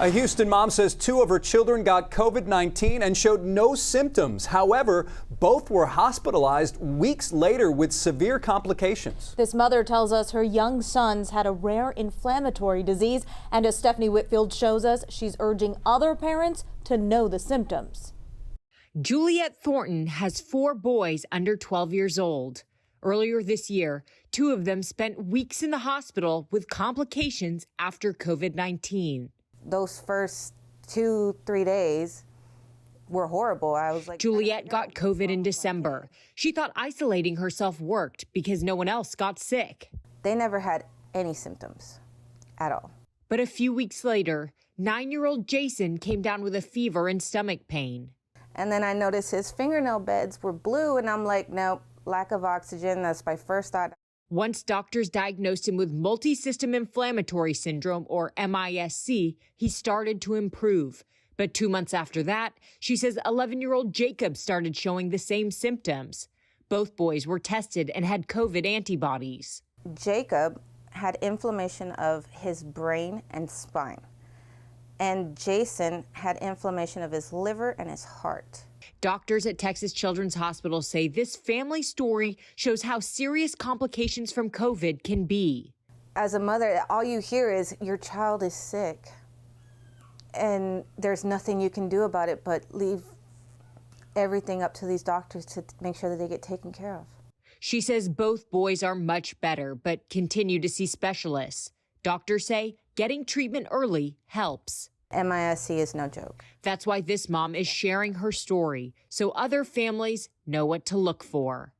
A Houston mom says 2 of her children got COVID-19 and showed no symptoms. However, both were hospitalized weeks later with severe complications. This mother tells us her young sons had a rare inflammatory disease, and as Stephanie Whitfield shows us, she's urging other parents to know the symptoms. Juliet Thornton has 4 boys under 12 years old. Earlier this year, 2 of them spent weeks in the hospital with complications after COVID-19. Those first 2-3 days were horrible. I was like, Juliet got COVID in December. She thought isolating herself worked because no one else got sick. They never had any symptoms at all. But a few weeks later, 9-year-old Jason came down with a fever and stomach pain. And then I noticed his fingernail beds were blue, and I'm like, nope, lack of oxygen. That's my first thought. Once doctors diagnosed him with multisystem inflammatory syndrome, or MISC, he started to improve. But 2 months after that, she says 11-year-old Jacob started showing the same symptoms. Both boys were tested and had COVID antibodies. Jacob had inflammation of his brain and spine. And Jason had inflammation of his liver and his heart. Doctors at Texas Children's Hospital say this family story shows how serious complications from COVID can be. As a mother, all you hear is your child is sick. And there's nothing you can do about it but leave everything up to these doctors to make sure that they get taken care of. She says both boys are much better, but continue to see specialists. Doctors say getting treatment early helps. MISC is no joke. That's why this mom is sharing her story so other families know what to look for.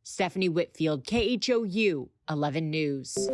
Stephanie Whitfield, KHOU 11 News.